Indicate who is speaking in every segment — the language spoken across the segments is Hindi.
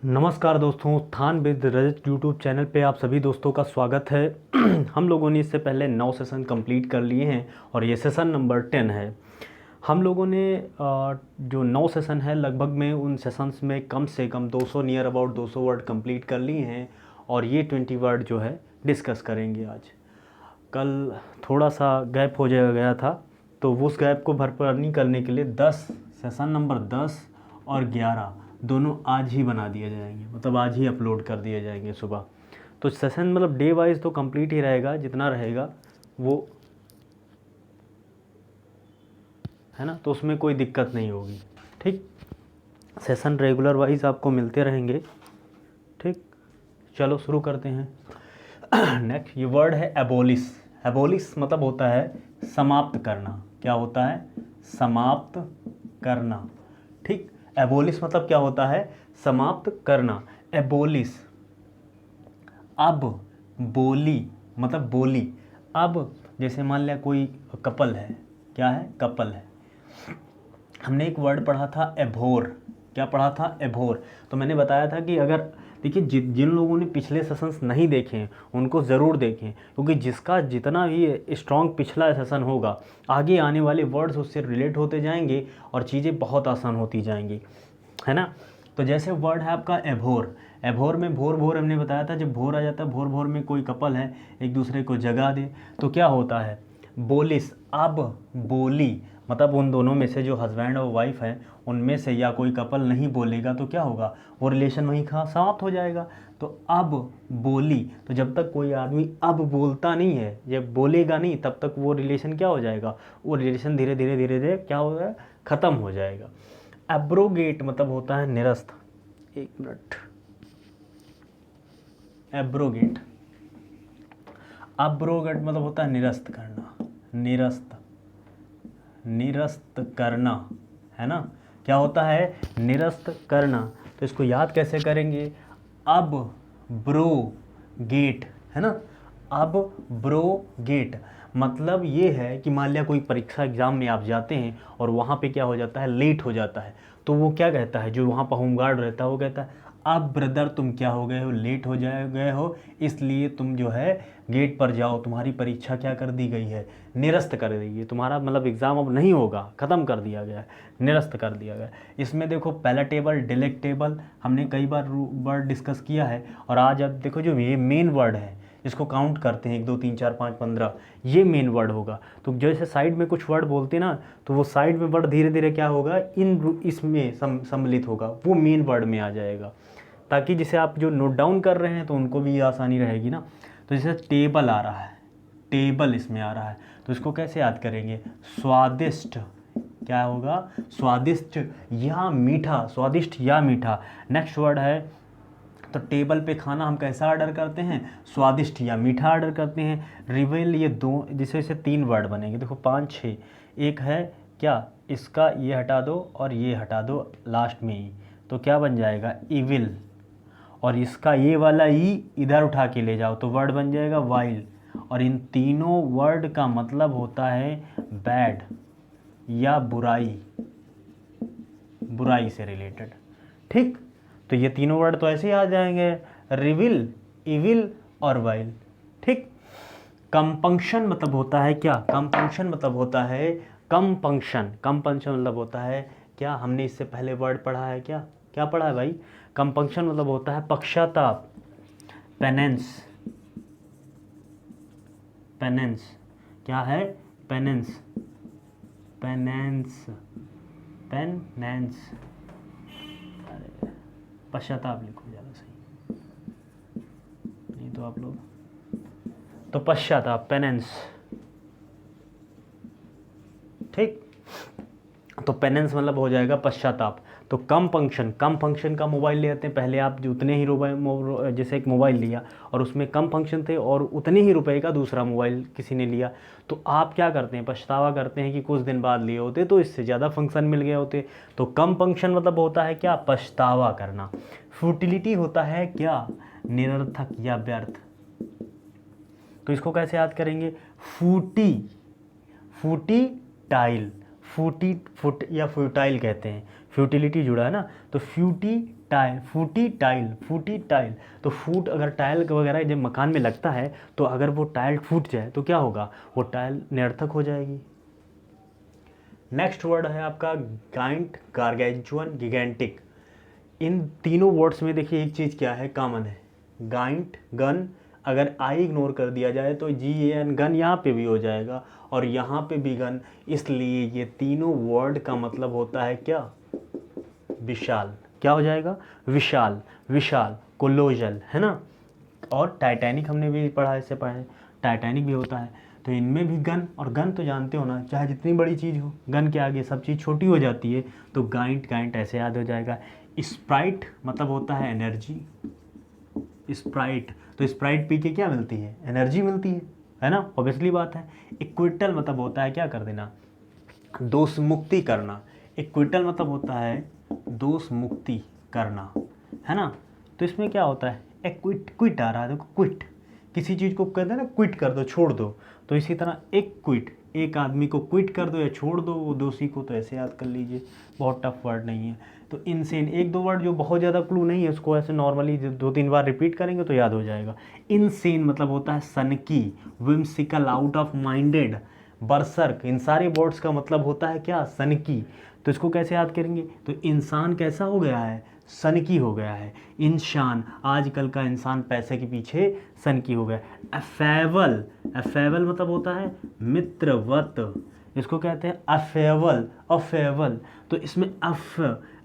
Speaker 1: नमस्कार दोस्तों, उत्थान विद रजत यूट्यूब चैनल पे आप सभी दोस्तों का स्वागत है। हम लोगों ने इससे पहले 9 सेशन कंप्लीट कर लिए हैं और ये सेशन नंबर 10 है। हम लोगों ने जो 9 सेशन है लगभग में उन सेशंस में कम से कम 200 नियर अबाउट 200 वर्ड कंप्लीट कर लिए हैं और ये 20 वर्ड जो है डिस्कस करेंगे आज। कल थोड़ा सा गैप हो गया था, तो उस गैप को भरपाई करने के लिए 10 सेशन नंबर 10 और 11 दोनों आज ही बना दिए जाएंगे, मतलब आज ही अपलोड कर दिए जाएंगे सुबह। तो सेशन मतलब डे वाइज तो कंप्लीट ही रहेगा, जितना रहेगा वो, है ना, तो उसमें कोई दिक्कत नहीं होगी। ठीक, सेशन रेगुलर वाइज आपको मिलते रहेंगे। ठीक, चलो शुरू करते हैं। नेक्स्ट ये वर्ड है एबोलिश। एबोलिश मतलब होता है समाप्त करना। क्या होता है? समाप्त करना। ठीक, एबोलिश मतलब क्या होता है? समाप्त करना। एबोलिश। अब बोली मतलब बोली। अब जैसे मान लिया कोई कपल है। क्या है? कपल है। हमने एक वर्ड पढ़ा था एभोर। क्या पढ़ा था? एभोर। तो मैंने बताया था कि अगर देखिए जिन लोगों ने पिछले सेशंस नहीं देखे हैं उनको ज़रूर देखें, क्योंकि जिसका जितना भी स्ट्रॉन्ग पिछला सेशन होगा आगे आने वाले वर्ड्स उससे रिलेट होते जाएंगे और चीज़ें बहुत आसान होती जाएंगी, है ना। तो जैसे वर्ड है आपका एभोर। एभोर में भोर भोर हमने बताया था, जब भोर आ जाता है, भोर भोर में कोई कपल है एक दूसरे को जगा दे तो क्या होता है? बोलिस। अब बोली मतलब उन दोनों में से जो हस्बैंड और वाइफ है उनमें से या कोई कपल नहीं बोलेगा तो क्या होगा? वो रिलेशन वहीं कहाँ समाप्त हो जाएगा। तो अब बोली, तो जब तक कोई आदमी अब बोलता नहीं है, जब बोलेगा नहीं, तब तक वो रिलेशन क्या हो जाएगा? वो रिलेशन धीरे धीरे धीरे धीरे क्या होगा? ख़त्म हो जाएगा। एब्रोगेट मतलब होता है निरस्त। एक मिनट। एब्रोगेट। अब्रोगेट मतलब होता है निरस्त करना। निरस्त, निरस्त करना, है ना। क्या होता है? निरस्त करना। तो इसको याद कैसे करेंगे? अब ब्रो गेट, है ना। अब ब्रो गेट मतलब ये है कि मान लिया कोई परीक्षा एग्ज़ाम में आप जाते हैं और वहाँ पे क्या हो जाता है? लेट हो जाता है, तो वो क्या कहता है? जो वहाँ पर होमगार्ड रहता है वो कहता है अब ब्रदर तुम क्या हो गए हो? लेट हो गए हो, इसलिए तुम जो है गेट पर जाओ, तुम्हारी परीक्षा क्या कर दी गई है? निरस्त कर दी है। तुम्हारा मतलब एग्ज़ाम अब नहीं होगा, ख़त्म कर दिया गया है, निरस्त कर दिया गया है। इसमें देखो पैलेटेबल, डिलेक्टेबल हमने कई बार वर्ड डिस्कस किया है। और आज अब देखो जो ये मेन वर्ड है इसको काउंट करते हैं, 1 2 3 4 5 15, ये मेन वर्ड होगा। तो जैसे साइड में कुछ वर्ड बोलते हैं ना, तो वो साइड में वर्ड धीरे धीरे क्या होगा? इसमें सम्मिलित होगा, वो मेन वर्ड में आ जाएगा, ताकि जिसे आप जो नोट डाउन कर रहे हैं तो उनको भी आसानी रहेगी ना। तो जैसे टेबल आ रहा है, टेबल इसमें आ रहा है, तो इसको कैसे याद करेंगे? स्वादिष्ट। क्या होगा? स्वादिष्ट या मीठा। स्वादिष्ट या मीठा। नेक्स्ट वर्ड है, तो टेबल पे खाना हम कैसा ऑर्डर करते हैं? स्वादिष्ट या मीठा ऑर्डर करते हैं। रिवेल, ये दो, जिससे से 3 वर्ड बनेंगे। देखो 5 6, एक है क्या? इसका ये हटा दो और ये हटा दो लास्ट में ही, तो क्या बन जाएगा? इविल। और इसका ये वाला ई इधर उठा के ले जाओ तो वर्ड बन जाएगा वाइल। और इन तीनों वर्ड का मतलब होता है बैड या बुराई, बुराई से रिलेटेड। ठीक, तो ये तीनों वर्ड तो ऐसे ही आ जाएंगे, रिविल, इविल और वाइल। ठीक। कंपंक्शन मतलब होता है क्या? कंपंक्शन मतलब होता है कंपंक्शन। कंपंक्शन मतलब होता है क्या? हमने इससे पहले वर्ड पढ़ा है क्या? क्या पढ़ा है भाई? कंपंक्शन मतलब होता है पश्चाताप। पेनेंस। पेनेंस क्या है? पेनेंस। पेनेंस। पेनेंस। अरे पश्चाताप लिखो ज़्यादा सही, नहीं तो आप लोग, तो पश्चाताप, पेनेंस। ठीक, तो पेनेंस मतलब हो जाएगा पश्चाताप। तो कम फंक्शन, कम फंक्शन का मोबाइल ले आते हैं। पहले आप जो उतने ही रुपए, जैसे एक मोबाइल लिया और उसमें कम फंक्शन थे और उतने ही रुपए का दूसरा मोबाइल किसी ने लिया, तो आप क्या करते हैं? पछतावा करते हैं कि कुछ दिन बाद लिए होते तो इससे ज़्यादा फंक्शन मिल गए होते। तो कम फंक्शन मतलब होता है क्या? पछतावा करना। फ्यूटिलिटी होता है क्या? निरर्थक या व्यर्थ। तो इसको कैसे याद करेंगे? फूटी, फूटी टाइल, फूटी फुट या फ्यूटाइल कहते हैं। फ्यूटिलिटी जुड़ा है ना, तो फूटी टाइल। तो फूट अगर टाइल वगैरह जब मकान में लगता है तो अगर वो टाइल फूट जाए तो क्या होगा, वो टाइल निरर्थक हो जाएगी। नेक्स्ट वर्ड है आपका गाइंट, गार्गेंचुअन, गिगेंटिक। इन तीनों वर्ड्स में देखिए एक चीज़ क्या है, कॉमन है। गाइंट गन, अगर आई इग्नोर कर दिया जाए तो GAN गन यहाँ पे भी हो जाएगा और यहाँ पे भी गन, इसलिए ये तीनों वर्ड का मतलब होता है क्या, विशाल। क्या हो जाएगा, विशाल, विशाल, कोलोजल, है ना। और टाइटैनिक हमने भी पढ़ा, इससे पढ़ा, टाइटैनिक भी होता है। तो इनमें भी गन, और गन तो जानते हो ना, चाहे जितनी बड़ी चीज़ हो, गन के आगे सब चीज़ छोटी हो जाती है, तो गाइंट गाइंट ऐसे याद हो जाएगा। स्प्राइट मतलब होता है एनर्जी, स्प्राइट, तो स्प्राइट पी के क्या मिलती है, एनर्जी मिलती है ना, ऑब्वियसली बात है। इक्विटल मतलब होता है क्या कर देना, दोष मुक्ति करना। इक्विटल मतलब होता है दोष मुक्ति करना, है ना। तो इसमें क्या होता है, क्विट आ रहा है, देखो क्विट, किसी चीज़ को कहते हैं ना क्विट कर दो, छोड़ दो, तो इसी तरह एक क्विट, एक आदमी को क्विट कर दो या छोड़ दो, वो दोषी को, तो ऐसे याद कर लीजिए, बहुत टफ वर्ड नहीं है। तो इनसेन, एक दो वर्ड जो बहुत ज़्यादा क्लू नहीं है, उसको ऐसे नॉर्मली 2-3 बार रिपीट करेंगे तो याद हो जाएगा। इनसेन मतलब होता है सनकी, विम्सिकल, आउट ऑफ माइंडेड, बरसर्क, इन सारे वर्ड्स का मतलब होता है क्या, सनकी। तो इसको कैसे याद करेंगे, तो इंसान कैसा हो गया है, सनकी हो गया है। इंसान, आजकल का इंसान पैसे के पीछे सनकी हो गया। अफेवल, अफेवल मतलब होता है मित्रवत, इसको कहते हैं अफेवल, अफेवल। तो इसमें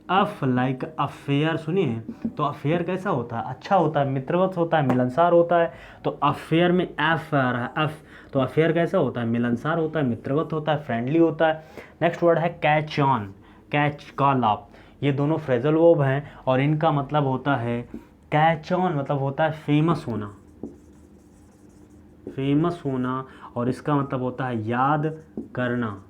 Speaker 1: अफ लाइक अफेयर सुनिए, तो अफेयर कैसा होता है, अच्छा होता है, मित्रवत होता है, मिलनसार होता है। तो अफेयर में एफ आ रहा है, एफ, तो अफेयर कैसा होता है, मिलनसार होता है, मित्रवत होता है, फ्रेंडली होता है। नेक्स्ट वर्ड है कैच ऑन, कैच का लाभ, ये दोनों फ्रेजल वर्ब हैं और इनका मतलब होता है, कैच ऑन मतलब होता है फेमस होना, फेमस होना, और इसका मतलब होता है याद करना,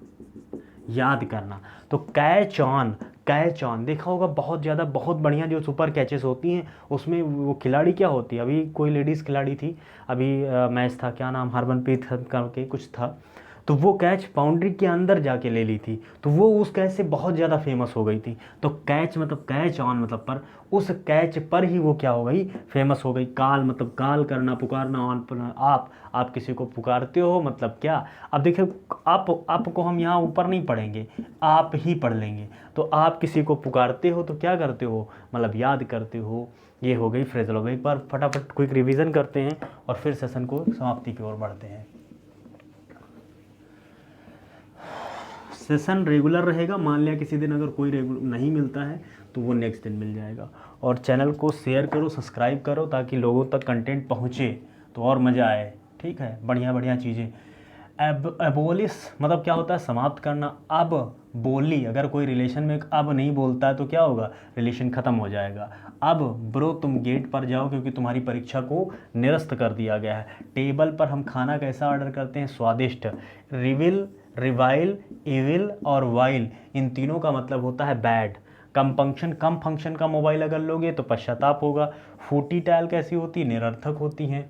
Speaker 1: याद करना। तो कैच ऑन, कैच ऑन देखा होगा, बहुत ज़्यादा, बहुत बढ़िया जो सुपर कैचेस होती हैं, उसमें वो खिलाड़ी क्या होती है, अभी कोई लेडीज़ खिलाड़ी थी, अभी मैच था, क्या नाम, हरमनप्रीत करके कुछ था, तो वो कैच बाउंड्री के अंदर जाके ले ली थी, तो वो उस कैच से बहुत ज़्यादा फेमस हो गई थी। तो कैच मतलब कैच ऑन मतलब पर, उस कैच पर ही वो क्या हो गई, फेमस हो गई। कॉल मतलब कॉल करना, पुकारना, ऑन पर आप किसी को पुकारते हो मतलब क्या। अब देखिए, आपको हम यहाँ ऊपर नहीं पढ़ेंगे, आप ही पढ़ लेंगे। तो आप किसी को पुकारते हो तो क्या करते हो, मतलब याद करते हो। ये हो गई फ्रेजल वर्ब। एक बार फटाफट क्विक रिवीजन करते हैं और फिर सेशन को समाप्ति की ओर बढ़ते हैं। सेशन रेगुलर रहेगा, मान लिया किसी दिन अगर कोई नहीं मिलता है तो वो नेक्स्ट दिन मिल जाएगा। और चैनल को शेयर करो, सब्सक्राइब करो, ताकि लोगों तक कंटेंट पहुँचे तो और मज़ा आए। ठीक है, बढ़िया बढ़िया चीज़ें। एबोलिश मतलब क्या होता है, समाप्त करना। अब बोली, अगर कोई रिलेशन में अब नहीं बोलता है तो क्या होगा, रिलेशन ख़त्म हो जाएगा। अब ब्रो तुम गेट पर जाओ क्योंकि तुम्हारी परीक्षा को निरस्त कर दिया गया है। टेबल पर हम खाना कैसा ऑर्डर करते हैं, स्वादिष्ट। रिविल, रिवाइल, इविल और वाइल, इन तीनों का मतलब होता है बैड। कम फंक्शन का मोबाइल अगर लोगे तो पश्चाताप होगा। फूटी टाइल कैसी होती है, निरर्थक होती हैं,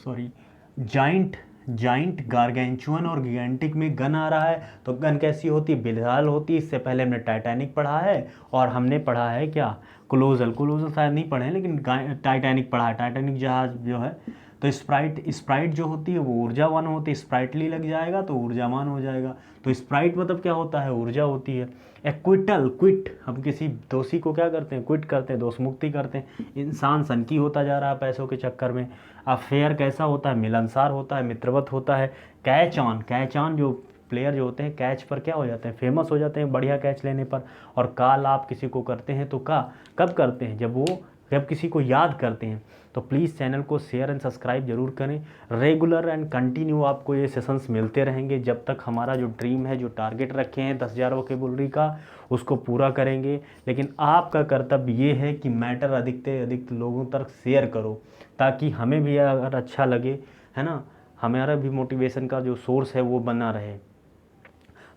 Speaker 1: सॉरी। जाइंट, जाइंट, गार्गेंचुअन और गिगेंटिक में गन आ रहा है, तो गन कैसी होती है, विशाल होती है। इससे पहले हमने टाइटैनिक पढ़ा है और हमने पढ़ा है क्या, कोलोजल, कोलोजल शायद नहीं पढ़े हैं लेकिन टाइटैनिक पढ़ा है, टाइटैनिक जहाज जो है। तो स्प्राइट, स्प्राइट जो होती है वो ऊर्जावान होती है, स्प्राइटली लग जाएगा तो ऊर्जावान हो जाएगा। तो स्प्राइट मतलब क्या होता है, ऊर्जा होती है। एक्विटल, क्विट, हम किसी दोषी को क्या करते हैं, क्विट करते हैं, दोष मुक्ति करते हैं। इंसान सनकी होता जा रहा है पैसों के चक्कर में। अफेयर कैसा होता है, मिलनसार होता है, मित्रवत होता है। कैच ऑन, कैच ऑन जो प्लेयर जो होते हैं कैच पर क्या हो जाते हैं, फेमस हो जाते हैं बढ़िया कैच लेने पर। और कॉल आप किसी को करते हैं तो कब करते हैं, जब किसी को याद करते हैं। तो प्लीज़ चैनल को शेयर एंड सब्सक्राइब जरूर करें। रेगुलर एंड कंटिन्यू आपको ये सेशंस मिलते रहेंगे जब तक हमारा जो ड्रीम है, जो टारगेट रखे हैं 10,000 वोकेबुलरी का, उसको पूरा करेंगे। लेकिन आपका कर्तव्य ये है कि मैटर अधिक से अधिक लोगों तक शेयर करो, ताकि हमें भी अगर अच्छा लगे, है ना, हमारा भी मोटिवेशन का जो सोर्स है वो बना रहे।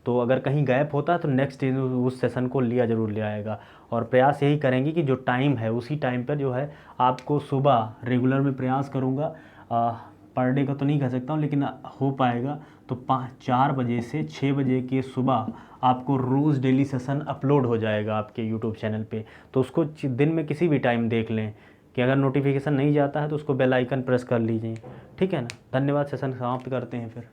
Speaker 1: तो अगर कहीं गैप होता है तो नेक्स्ट दिन उस सेशन को जरूर ले आएगा। और प्रयास यही करेंगे कि जो टाइम है उसी टाइम पर जो है आपको सुबह रेगुलर में प्रयास करूँगा पर डे का तो नहीं कह सकता हूँ, लेकिन हो पाएगा तो 4 बजे से 6 बजे के सुबह आपको रोज़ डेली सेशन अपलोड हो जाएगा आपके यूट्यूब चैनल पे। तो उसको दिन में किसी भी टाइम देख लें, कि अगर नोटिफिकेशन नहीं जाता है तो उसको बेल आइकन प्रेस कर लीजिए, ठीक है ना। धन्यवाद, सेशन समाप्त करते हैं फिर।